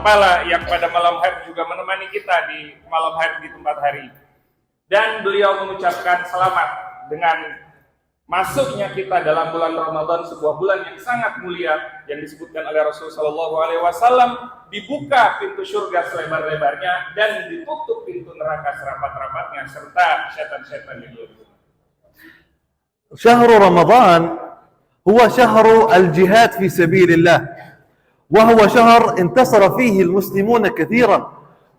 kepala yang pada malam hari juga menemani kita di malam hari di tempat hari. Dan beliau mengucapkan selamat dengan masuknya kita dalam bulan Ramadan, sebuah bulan yang sangat mulia yang disebutkan oleh Rasulullah SAW, dibuka pintu surga selebar-lebarnya dan ditutup pintu neraka serapat-rapatnya serta setan-setan itu. شهر رمضان هو شهر الجهاد في سبيل الله، وهو شهر انتصر فيه المسلمون كثيرا،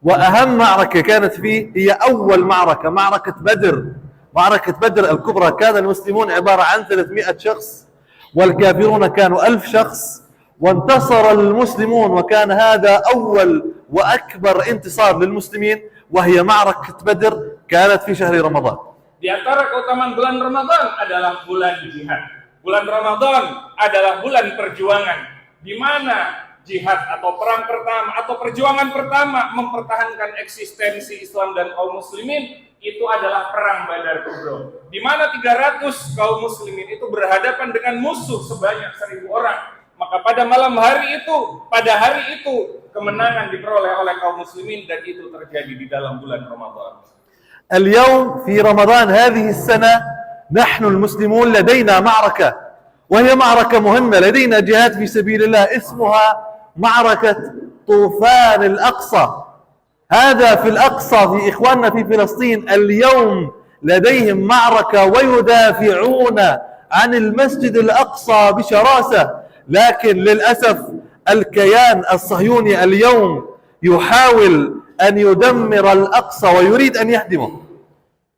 وأهم معركة كانت فيه هي أول معركة، معركة بدر. معركة بدر الكبرى كان المسلمون عبارة عن 300 شخص والكافرون كانوا 1000 شخص، وانتصر المسلمون، وكان هذا أول وأكبر انتصار للمسلمين، وهي معركة بدر كانت في شهر رمضان. Di antara keutamaan bulan Ramadan adalah bulan jihad. Bulan Ramadan adalah bulan perjuangan, di mana jihad atau perang pertama atau perjuangan pertama mempertahankan eksistensi Islam dan kaum muslimin itu adalah perang Badar Kubra, di mana 300 kaum muslimin itu berhadapan dengan musuh sebanyak 1000 orang. Maka pada malam hari itu, pada hari itu kemenangan diperoleh oleh kaum muslimin dan itu terjadi di dalam bulan Ramadan. اليوم في رمضان هذه السنة نحن المسلمون لدينا معركة، وهي معركة مهمة، لدينا جهاد في سبيل الله اسمها معركة طوفان الأقصى. هذا في الأقصى، في إخواننا في فلسطين اليوم لديهم معركة ويدافعون عن المسجد الأقصى بشراسة، لكن للأسف الكيان الصهيوني اليوم يحاول أن يدمر الأقصى ويريد أن يهدمه.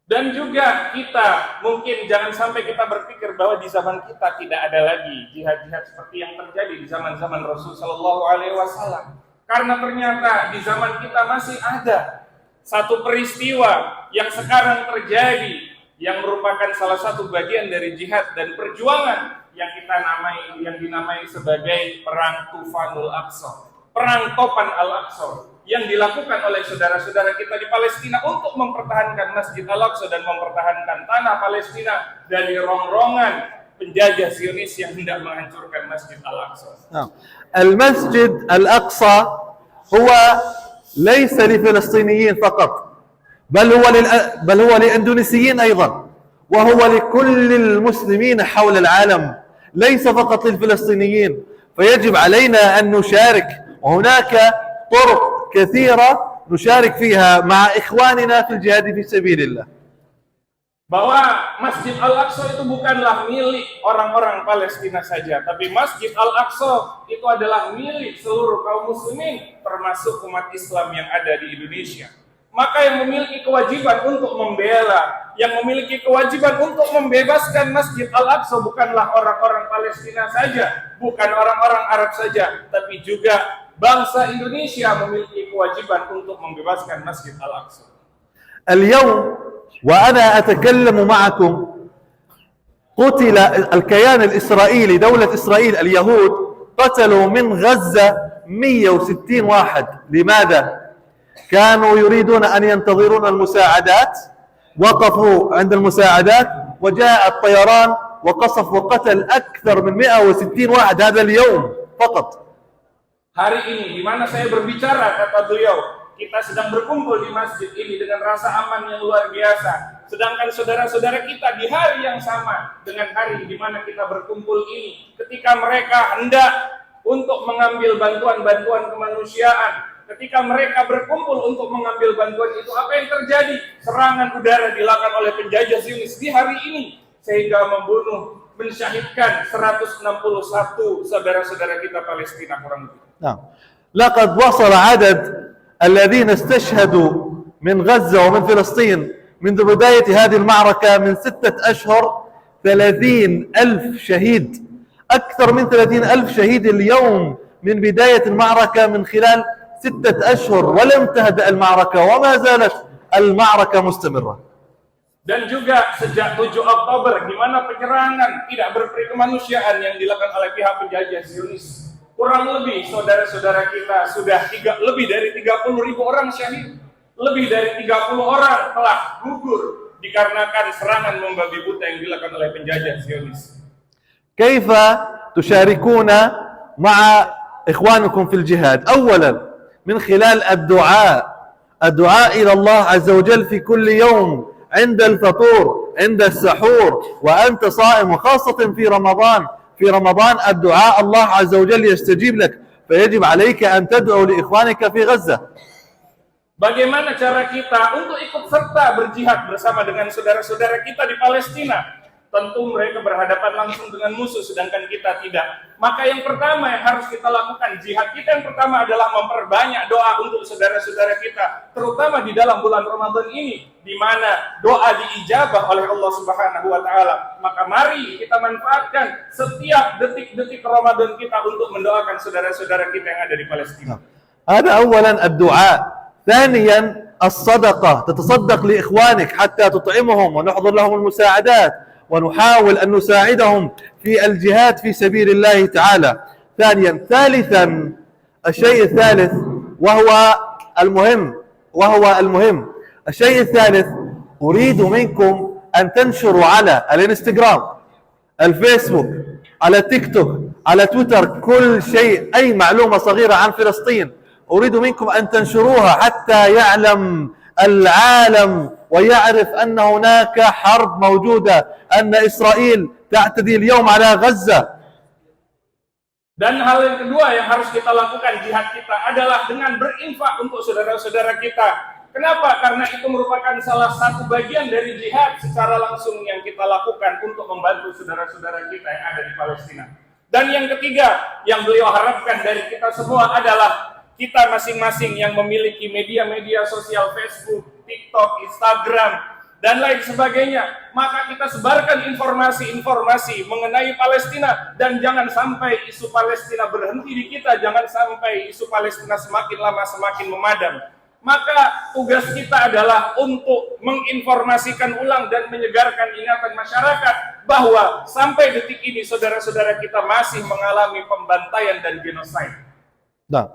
Dan juga kita mungkin jangan sampai kita berpikir bahwa di zaman kita tidak ada lagi jihad-jihad seperti yang terjadi di zaman-zaman Rasulullah SAW. Karena ternyata di zaman kita masih ada satu peristiwa yang sekarang terjadi yang merupakan salah satu bagian dari jihad dan perjuangan yang dinamai sebagai perang Tufanul Aqsa, perang Topan Al-Aqsa, yang dilakukan oleh saudara-saudara kita di Palestina untuk mempertahankan Masjid Al-Aqsa dan mempertahankan tanah Palestina dari rongrongan penjajah Zionis yang hendak menghancurkan Masjid Al-Aqsa. المسجد الأقصى هو ليس لفلسطينيين فقط، بل هو لإندونيسيين أيضا، وهو لكل المسلمين حول العالم، ليس فقط للفلسطينيين. فيجب علينا أن نشارك، وهناك طرق كثيرة نشارك فيها مع إخواننا في الجهاد في سبيل الله. Bahwa Masjid Al-Aqsa itu bukanlah milik orang-orang Palestina saja, tapi Masjid Al-Aqsa itu adalah milik seluruh kaum muslimin, termasuk umat Islam yang ada di Indonesia. Maka yang memiliki kewajiban untuk membela, yang memiliki kewajiban untuk membebaskan Masjid Al-Aqsa bukanlah orang-orang Palestina saja, bukan orang-orang Arab saja, tapi juga bangsa Indonesia memiliki kewajiban untuk membebaskan Masjid Al-Aqsa. اليوم وأنا أتكلم معكم قتل الكيان الإسرائيلي، دولة إسرائيل اليهود قتلوا من غزة 160 واحد. لماذا؟ كانوا يريدون أن ينتظرون المساعدات، وقفوا عند المساعدات وجاء الطيران وقصف وقتل أكثر من 160 واحد هذا اليوم فقط. Hari ini di mana saya berbicara, kata beliau, kita sedang berkumpul di masjid ini dengan rasa aman yang luar biasa. Sedangkan saudara-saudara kita di hari yang sama dengan hari di mana kita berkumpul ini, ketika mereka hendak untuk mengambil bantuan-bantuan kemanusiaan, ketika mereka berkumpul untuk mengambil bantuan itu, apa yang terjadi? Serangan udara dilakukan oleh penjajah Zionis di hari ini, sehingga membunuh, mensyahidkan 161 saudara-saudara kita Palestina kurang lebih. لقد وصل عدد الذين استشهدوا من غزة ومن فلسطين منذ بداية هذه المعركة من 6 أشهر 30,000 شهيد، أكثر من 30,000 شهيد اليوم من بداية المعركة من خلال 6 أشهر، ولم تهدأ المعركة وما زالت المعركة مستمرة. Dan juga sejak 7 Oktober di mana penyerangan tidak berperi kemanusiaan yang dilakukan oleh pihak penjajah Zionis, kurang lebih saudara-saudara kita sudah lebih dari 30.000 orang syahid, lebih dari 30 orang telah gugur dikarenakan serangan membabi buta yang dilakukan oleh penjajah Zionis. كيف تشاركون مع إخوانكم في الجهاد؟ أولا من خلال الدعاء إلى الله عز وجل في كل يوم عند الفطور، عند السحور، وأنت صائم، وخاصة في رمضان الدعاء الله عز وجل يستجيب لك، فيجب عليك أن تدعو لإخوانك في غزة. Bagaimana cara kita untuk ikut serta berjihad bersama dengan saudara-saudara kita di Palestina? Tentu mereka berhadapan langsung dengan musuh, sedangkan kita tidak. Maka yang pertama yang harus kita lakukan, jihad kita yang pertama adalah memperbanyak doa untuk saudara-saudara kita, terutama di dalam bulan Ramadan ini, di mana doa diijabah oleh Allah Subhanahu wa Ta'ala. Maka mari kita manfaatkan setiap detik-detik Ramadan kita untuk mendoakan saudara-saudara kita yang ada di Palestina. هذا أولا الدعاء. ثانيا الصدقة، تتصدق لإخوانك حتى تطعمهم ونحضر لهم المساعدات ونحاول أن نساعدهم في الجهاد في سبيل الله تعالى. ثالثا الشيء الثالث وهو المهم الشيء الثالث، أريد منكم أن تنشروا على الانستغرام، الفيسبوك، على التيك توك، على تويتر، كل شيء، أي معلومة صغيرة عن فلسطين أريد منكم أن تنشروها حتى يعلم العالم ويعرف أن هناك حرب موجودة، أن إسرائيل تعتدي اليوم على غزة. Dan hal yang kedua yang harus kita lakukan jihad kita adalah dengan berinfak untuk saudara-saudara kita. Kenapa? Karena itu merupakan salah satu bagian dari jihad secara langsung yang kita lakukan untuk membantu saudara-saudara kita yang ada di Palestina. Dan yang ketiga yang beliau harapkan dari kita semua adalah kita masing-masing yang memiliki media-media sosial, Facebook, TikTok, Instagram, dan lain sebagainya, maka kita sebarkan informasi-informasi mengenai Palestina, dan jangan sampai isu Palestina berhenti di kita, jangan sampai isu Palestina semakin lama semakin memadam. Maka tugas kita adalah untuk menginformasikan ulang dan menyegarkan ingatan masyarakat bahwa sampai detik ini saudara-saudara kita masih mengalami pembantaian dan genosid. Nah,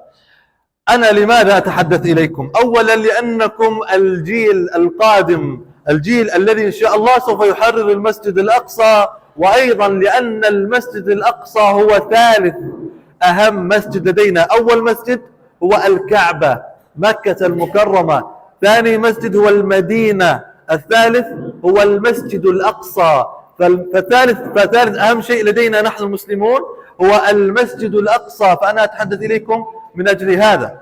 أنا لماذا أتحدث إليكم؟ أولا لأنكم الجيل القادم، الجيل الذي إن شاء الله سوف يحرر المسجد الأقصى، وأيضا لأن المسجد الأقصى هو ثالث أهم مسجد لدينا. أول مسجد هو الكعبة مكة المكرمة، ثاني مسجد هو المدينة، الثالث هو المسجد الأقصى. فثالث أهم شيء لدينا نحن المسلمون هو المسجد الأقصى. فأنا أتحدث إليكم من أجل هذا.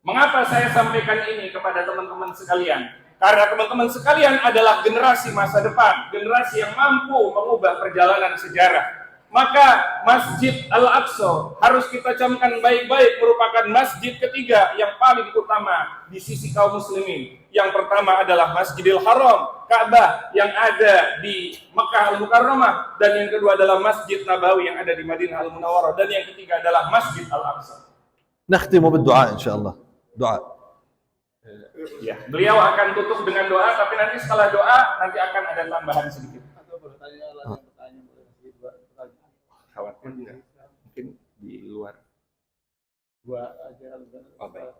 Mengapa saya sampaikan ini kepada teman-teman sekalian? Karena teman-teman sekalian adalah generasi masa depan, generasi yang mampu mengubah perjalanan sejarah. Maka Masjid Al-Aqsa harus kita camkan baik-baik merupakan masjid ketiga yang paling utama di sisi kaum muslimin. Yang pertama adalah Masjidil Haram, Ka'bah yang ada di Makkah Al-Mukarramah, dan yang kedua adalah Masjid Nabawi yang ada di Madinah Al-Munawwarah, dan yang ketiga adalah Masjid Al-Aqsa. نختم بالدعاء إن شاء الله. Doa. Ya, beliau akan tutup dengan doa, tapi nanti setelah doa nanti akan ada tambahan sedikit. Atau pertanyaan Khawatir tidak? Mungkin di luar. dua aja. Oh, baik.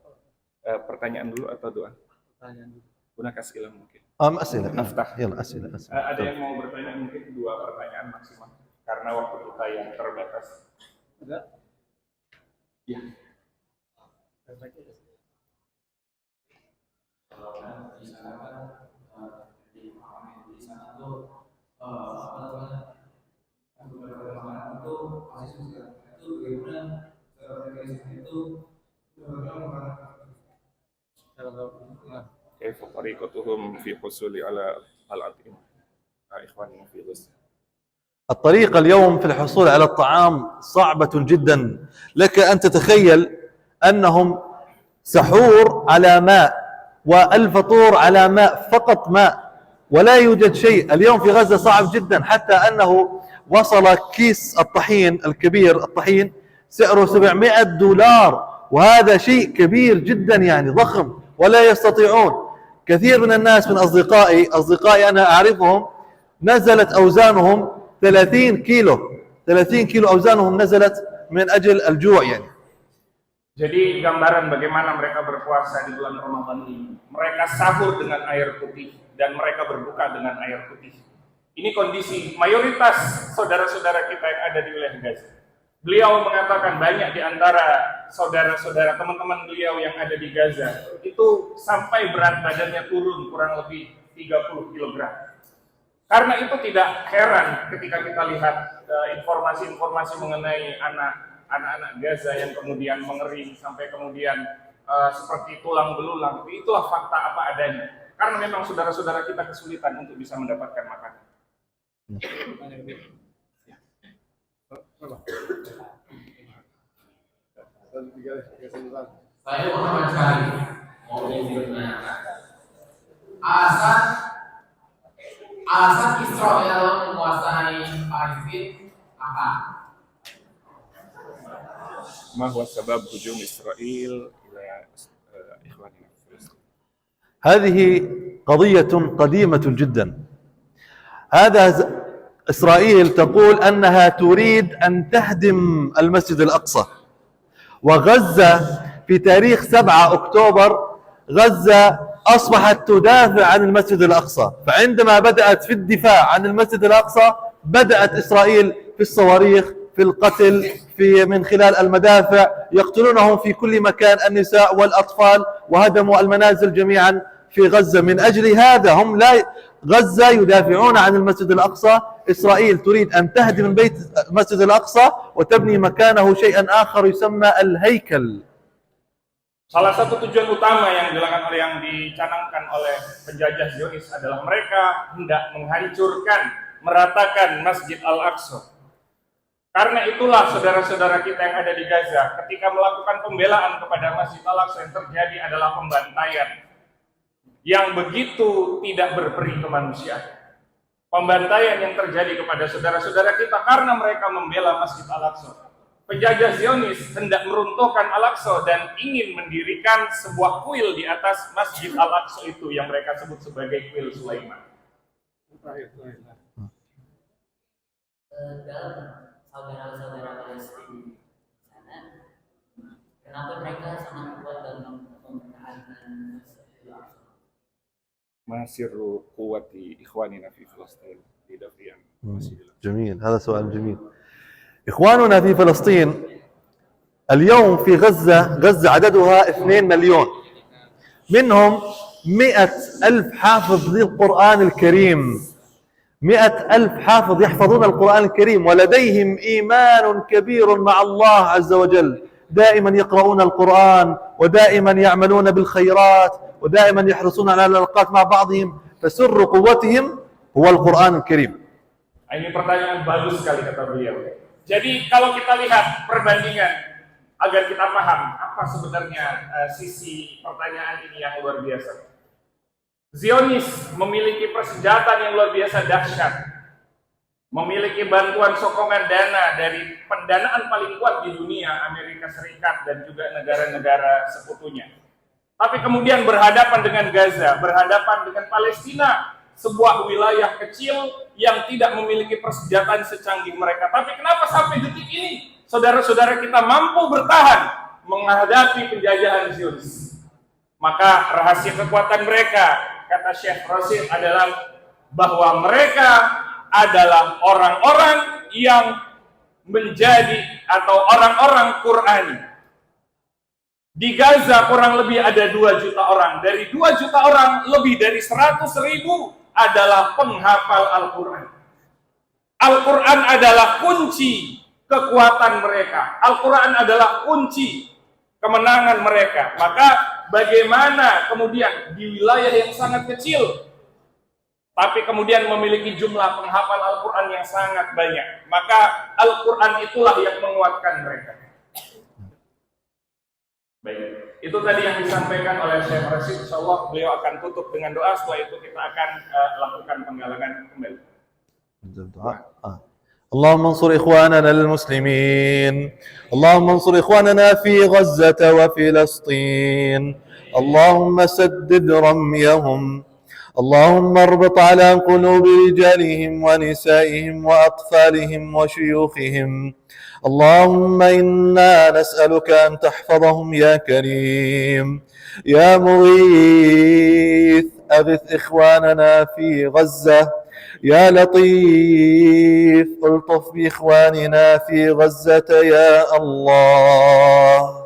Pertanyaan dulu atau doa? Pertanyaan dulu. Gunakan skill mungkin. أسئلة. Naftah. يلا أسئلة. Ada yang mau bertanya, mungkin 2 pertanyaan maksimal karena waktu kita yang terbatas. Ada? Ya. كيف طريقتهم في حصول على الأطعمة إخواننا في غزة؟ الطريقة اليوم في الحصول على الطعام صعبة جدا. لك أن تتخيل أنهم سحور على ماء والفطور على ماء، فقط ماء، ولا يوجد شيء. اليوم في غزة صعب جدا، حتى أنه وصل كيس الطحين الكبير، الطحين سعره $700، وهذا شيء كبير جدا يعني ضخم، ولا يستطيعون. كثير من الناس من أصدقائي أنا أعرفهم نزلت أوزانهم 30 كيلو أوزانهم نزلت من أجل الجوع يعني. Jadi gambaran bagaimana mereka berpuasa di bulan Ramadan ini. Mereka sahur dengan air putih dan mereka berbuka dengan air putih. Ini kondisi mayoritas saudara-saudara kita yang ada di wilayah Gaza. Beliau mengatakan banyak di antara saudara-saudara teman-teman beliau yang ada di Gaza itu sampai berat badannya turun kurang lebih 30 kg. Karena itu tidak heran ketika kita lihat informasi-informasi mengenai anak-anak Gaza yang kemudian mengering sampai kemudian seperti tulang belulang. Itulah fakta apa adanya. Karena memang saudara-saudara kita kesulitan untuk bisa mendapatkan makanan. Saya Muhammad Syarif mau menanyakan alasan Israel menguasai Palestina apa? Ma huwa sabab hujum Israel ila ikhwanina fi Filistin? هذه قضية قديمة جدا. إسرائيل تقول أنها تريد أن تهدم المسجد الأقصى، وغزة في تاريخ 7 أكتوبر غزة أصبحت تدافع عن المسجد الأقصى. فعندما بدأت في الدفاع عن المسجد الأقصى بدأت إسرائيل في الصواريخ، في القتل، من خلال المدافع، يقتلونهم في كل مكان النساء والأطفال، وهدموا المنازل جميعا في غزة. من أجل هذا هم غزة يدافعون عن المسجد الأقصى. إسرائيل تريد أن تهدم المسجد الأقصى وتبني مكانه شيئا آخر يسمى الهيكل. Salah satu tujuan utama yang dicanangkan oleh penjajah Zionis adalah mereka hendak menghancurkan, meratakan Masjid Al-Aqsa. Karena itulah saudara-saudara kita yang ada di Gaza, ketika melakukan pembelaan kepada Masjid Al-Aqsa, yang terjadi adalah pembantaian yang begitu tidak berperi kemanusiaan. Pembantaian yang terjadi kepada saudara-saudara kita karena mereka membela Masjid Al-Aqsa. Penjajah Zionis hendak meruntuhkan Al-Aqsa dan ingin mendirikan sebuah kuil di atas Masjid Al-Aqsa itu yang mereka sebut sebagai kuil Sulaiman. Dalam saudara-saudara Palestina di sana, kenapa mereka sangat kuat dalam mempertahankan Masjid Al-Aqsa? Masirru quwwati ikhwanina fi Filistin lidafiyan Masjid Al-Aqsa. جميل، هذا سؤال جميل. إخواننا في فلسطين اليوم في غزة عددها 2 مليون، منهم 100,000 حافظ للقرآن الكريم، 100,000 حافظ يحفظون القرآن الكريم، ولديهم إيمان كبير مع الله عز وجل، دائما يقرؤون القرآن ودائما يعملون بالخيرات ودائما يحرصون على العلاقات مع بعضهم، فسر قوتهم هو القرآن الكريم. Ini pertanyaan bagus sekali kata beliau. Jadi kalau kita lihat perbandingan agar kita paham apa sebenarnya sisi pertanyaan ini yang luar biasa. Zionis memiliki persenjataan yang luar biasa dahsyat, memiliki bantuan sokongan dana dari pendanaan paling kuat di dunia, Amerika Serikat dan juga negara-negara sekutunya. Tapi kemudian berhadapan dengan Gaza, berhadapan dengan Palestina, sebuah wilayah kecil yang tidak memiliki persenjataan secanggih mereka. Tapi kenapa sampai detik ini saudara-saudara kita mampu bertahan menghadapi penjajahan Zionis? Maka rahasia kekuatan mereka, kata Syekh Rasid, adalah bahwa mereka adalah orang-orang yang menjadi atau orang-orang Qur'ani. Di Gaza kurang lebih ada 2 juta orang. Dari 2 juta orang, lebih dari 100.000 adalah penghafal Al-Quran. Al-Quran adalah kunci kekuatan mereka. Al-Quran adalah kunci kemenangan mereka. Maka bagaimana kemudian di wilayah yang sangat kecil, tapi kemudian memiliki jumlah penghafal Al-Quran yang sangat banyak, maka Al-Quran itulah yang menguatkan mereka. Baik, itu tadi yang disampaikan oleh Syekh Rasid. Insyaallah beliau akan tutup dengan doa. Setelah itu kita akan lakukan penggalangan kembali. اللهم انصر إخواننا المسلمين، اللهم انصر إخواننا في غزة وفلسطين، اللهم سدد رميهم، اللهم اربط على قلوب رجالهم ونسائهم وأطفالهم وشيوخهم، اللهم إنا نسألك أن تحفظهم يا كريم يا مغيث، أغث إخواننا في غزة يا لطيف الطف بإخواننا في غزة يا الله.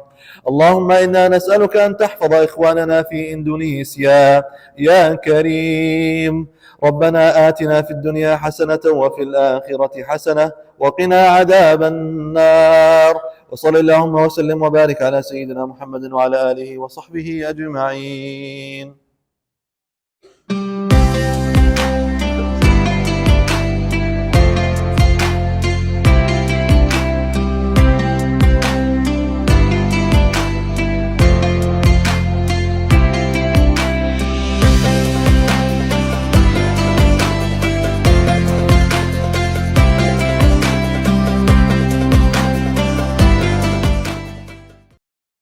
اللهم إنا نسألك أن تحفظ إخواننا في إندونيسيا يا كريم. ربنا آتنا في الدنيا حسنة وفي الآخرة حسنة وقنا عذاب النار. وصل اللهم وسلم وبارك على سيدنا محمد وعلى آله وصحبه أجمعين.